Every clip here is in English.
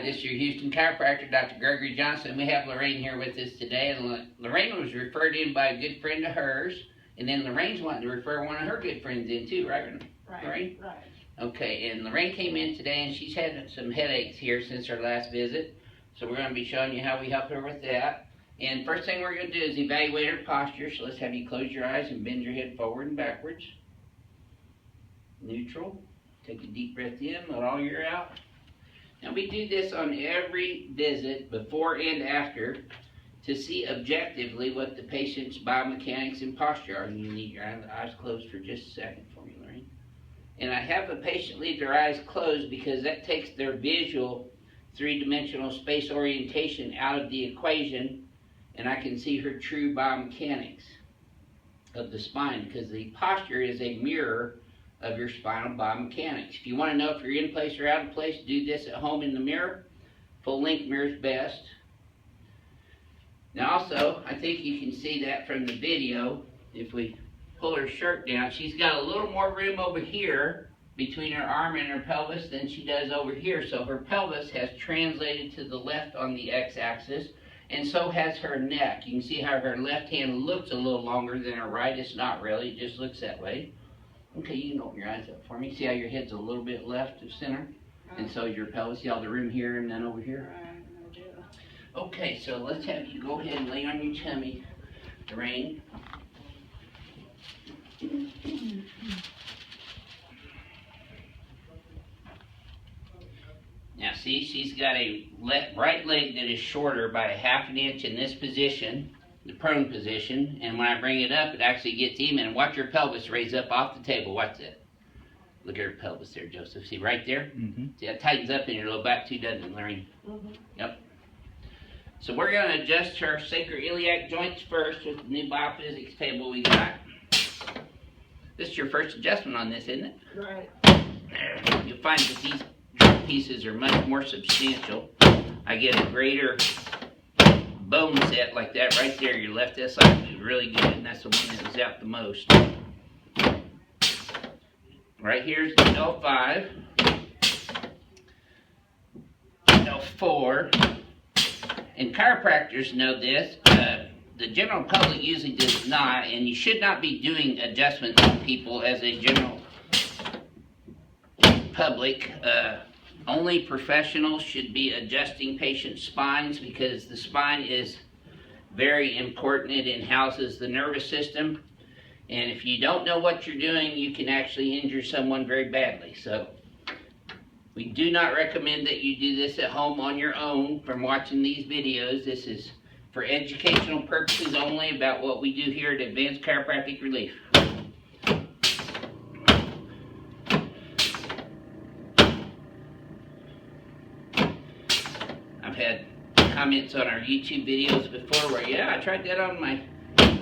This is your Houston chiropractor, Dr. Gregory Johnson. We have Lorraine here with us today. And Lorraine was referred in by a good friend of hers. And then Lorraine's wanting to refer one of her good friends in too, right, Lorraine? Right. Okay, and Lorraine came in today and she's had some headaches here since her last visit. So we're going to be showing you how we help her with that. And first thing we're going to do is evaluate her posture. So let's have you close your eyes and bend your head forward and backwards. Neutral. Take a deep breath in, let all your air out. Now we do this on every visit, before and after, to see objectively what the patient's biomechanics and posture are. And you need your eyes closed for just a second for me, Lorraine. And I have the patient leave their eyes closed because that takes their visual three-dimensional space orientation out of the equation, and I can see her true biomechanics of the spine, because the posture is a mirror of your spinal biomechanics. If you want to know if you're in place or out of place, do this at home in the mirror. Full length mirror is best. Now also, I think you can see that from the video. If we pull her shirt down, she's got a little more room over here between her arm and her pelvis than she does over here. So her pelvis has translated to the left on the x-axis, and so has her neck. You can see how her left hand looks a little longer than her right. It's not really, it just looks that way. Okay, you can open your eyes up for me. See how your head's a little bit left of center? And so your pelvis, see all the room here and then over here? Okay, so let's have you go ahead and lay on your tummy, Lorraine. Now see, she's got a right leg that is shorter by 1/2 inch in this position, the prone position, and when I bring it up, it actually gets even. And watch your pelvis raise up off the table. Watch that. Look at her pelvis there, Joseph. See right there? Mm-hmm. See, that tightens up in your low back too, doesn't it, Lorraine? Mm-hmm. Yep. So we're going to adjust her sacroiliac joints first with the new BioPhysics table we got. This is your first adjustment on this, isn't it? Right. There. You'll find that these joint pieces are much more substantial. I get a greater bone set like that right there. Your left SI is really good, and that's the one that was out the most. Right here's the L5, L4, and chiropractors know this. The general public usually does not, and you should not be doing adjustments on people as a general public. Only professionals should be adjusting patients' spines, because the spine is very important. It houses the nervous system. And if you don't know what you're doing, you can actually injure someone very badly. So we do not recommend that you do this at home on your own from watching these videos. This is for educational purposes only about what we do here at Advanced Chiropractic Relief. I've had comments on our YouTube videos before where, yeah, I tried that on my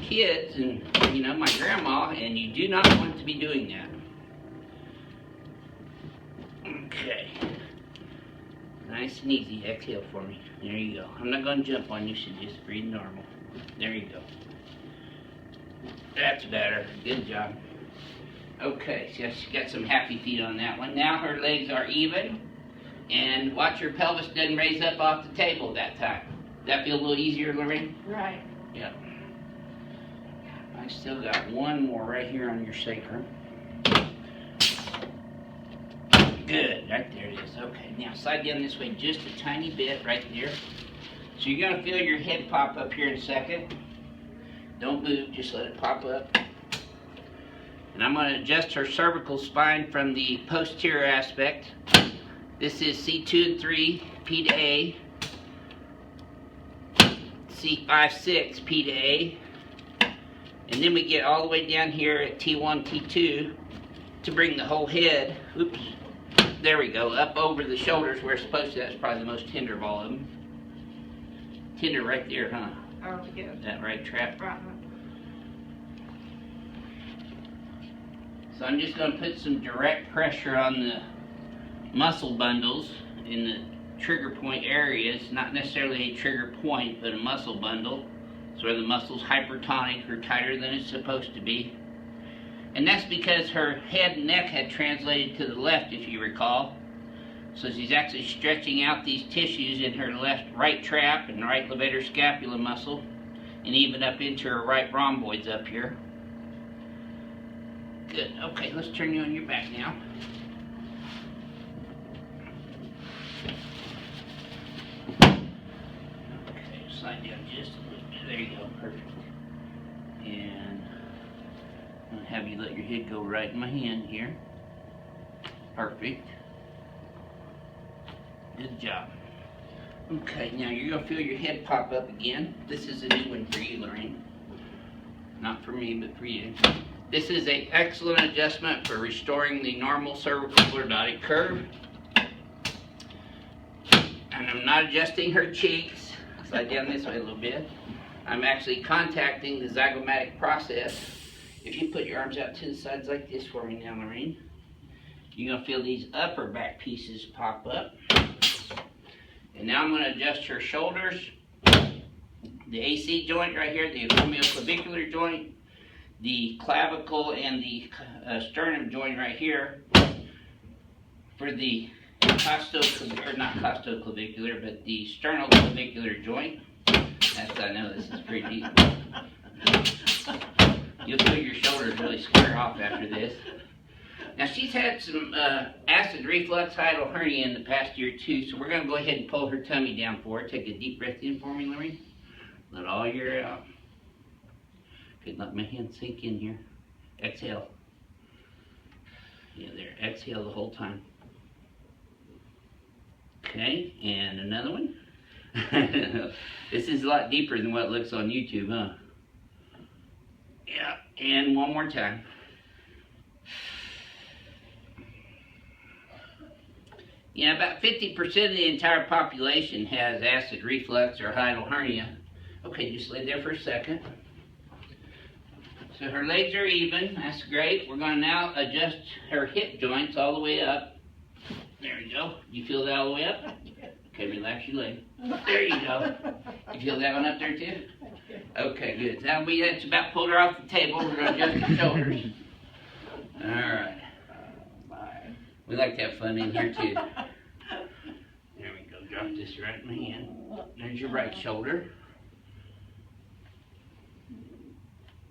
kids and, you know, my grandma, and you do not want to be doing that. Okay. Nice and easy. Exhale for me. There you go. I'm not going to jump on you, so just breathe normal. There you go. That's better. Good job. Okay, so she got some happy feet on that one. Now her legs are even. And watch her pelvis doesn't raise up off the table that time. That feel a little easier, Lorraine? Right. Yeah. I still got one more right here on your sacrum. Good, right there it is. Okay, now slide down this way just a tiny bit right there. So you're going to feel your head pop up here in a second. Don't move, just let it pop up. And I'm going to adjust her cervical spine from the posterior aspect. This is C2 and 3, P to A. C5, 6, P to A. And then we get all the way down here at T1, T2 to bring the whole head, oops, there we go, up over the shoulders where it's supposed to. That's probably the most tender of all of them. Tender right there, huh? Oh, yeah. That right trap? Right. So I'm just going to put some direct pressure on the muscle bundles in the trigger point areas, not necessarily a trigger point, but a muscle bundle. It's where the muscle's hypertonic or tighter than it's supposed to be. And that's because her head and neck had translated to the left, if you recall. So she's actually stretching out these tissues in her right trap and right levator scapula muscle, and even up into her right rhomboids up here. Good. Okay, let's turn you on your back now. Okay, slide down just a little bit. There you go. Perfect. And I'll have you let your head go right in my hand here. Perfect. Good job. Okay, now you're going to feel your head pop up again. This is a new one for you, Lorraine. Not for me, but for you. This is an excellent adjustment for restoring the normal cervical lordotic curve. And I'm not adjusting her cheeks. Slide down this way a little bit. I'm actually contacting the zygomatic process. If you put your arms out to the sides like this for me now, Lorraine, you're going to feel these upper back pieces pop up. And now I'm going to adjust her shoulders, the AC joint right here, the acromioclavicular joint, the clavicle and the sternum joint right here for the not costoclavicular, but the sternoclavicular joint. I know this is pretty deep. You'll feel your shoulders really square off after this. Now she's had some acid reflux hiatal hernia in the past year too, so we're going to go ahead and pull her tummy down for her. Take a deep breath in for me, Lorraine. Let all your air out. Good, let my hand sink in here. Exhale. Yeah, there. Exhale the whole time. Okay, and another one. This is a lot deeper than what it looks on YouTube, huh? Yeah, and one more time. Yeah, about 50% of the entire population has acid reflux or hiatal hernia. Okay, just lay there for a second. So her legs are even, that's great. We're going to now adjust her hip joints all the way up. There we go. You feel that all the way up? Okay, relax your leg. There you go. You feel that one up there too? Okay, good. Now that's about pulled her off the table. We're going to adjust her shoulders. All right. We like to have fun in here too. There we go. Drop this right in my hand. There's your right shoulder.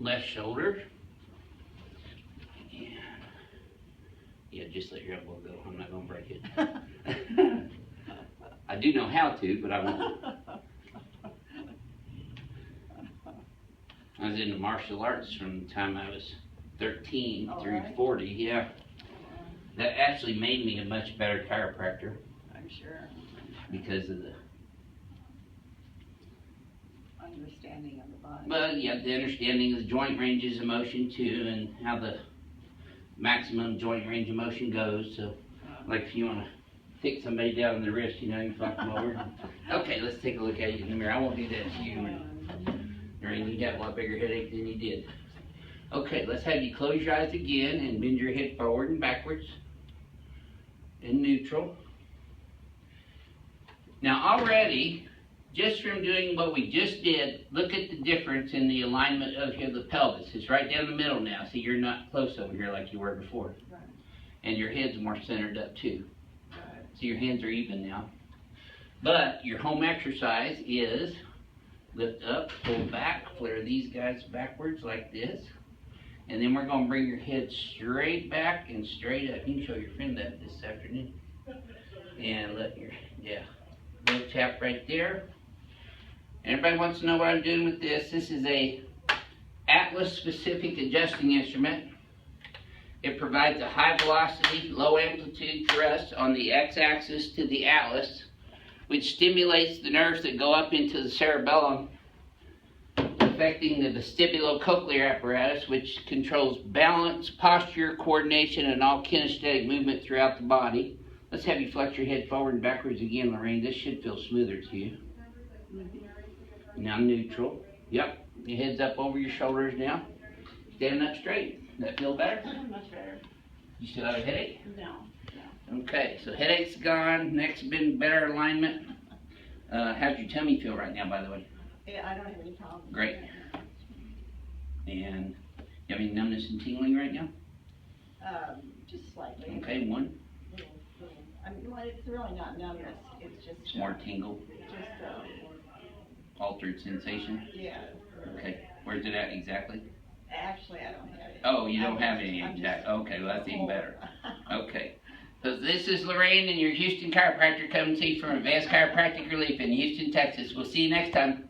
Left shoulder. And yeah, just let your elbow go. I'm not going to break it. I do know how to, but I won't. I was into martial arts from the time I was 13 through 40. Yeah. That actually made me a much better chiropractor. I'm sure. Because of the understanding of the body. Well, yeah, the understanding of the joint ranges of motion too, and how the maximum joint range of motion goes. So, like if you want to kick somebody down in the wrist, you know, you flop them over. Okay, let's take a look at you in the mirror. I won't do that to you. Lorraine, you got a lot bigger headache than you did. Okay, let's have you close your eyes again and bend your head forward and backwards in neutral. Now already, just from doing what we just did, look at the difference in the alignment of the pelvis. It's right down the middle now. See, you're not close over here like you were before. Right. And your head's more centered up too. Right. So your hands are even now. But your home exercise is lift up, pull back, flare these guys backwards like this. And then we're going to bring your head straight back and straight up. You can show your friend that this afternoon. And let your, little tap right there. Everybody wants to know what I'm doing with this. This is a Atlas specific adjusting instrument. It provides a high velocity, low amplitude thrust on the x-axis to the Atlas, which stimulates the nerves that go up into the cerebellum, affecting the vestibulocochlear apparatus, which controls balance, posture, coordination, and all kinesthetic movement throughout the body. Let's have you flex your head forward and backwards again, Lorraine. This should feel smoother to you. Now neutral. Yep. Your head's up over your shoulders now. Standing up straight. Does that feel better? Much better. You still have a headache? No. Okay, so headache's gone. Neck's been better alignment. How's your tummy feel right now, by the way? Yeah, I don't have any problem. Great. And you have any numbness and tingling right now? Just slightly. Okay, one. I mean, well, it's really not numbness, it's just. It's more tingle, Just, altered sensation? yeah. Okay, where's it at exactly? Actually, I don't have it. Oh, you don't have any exact, okay, well, that's even better. Okay, so this is Lorraine and your Houston chiropractor coming to you from Advanced Chiropractic Relief in Houston, Texas. We'll see you next time.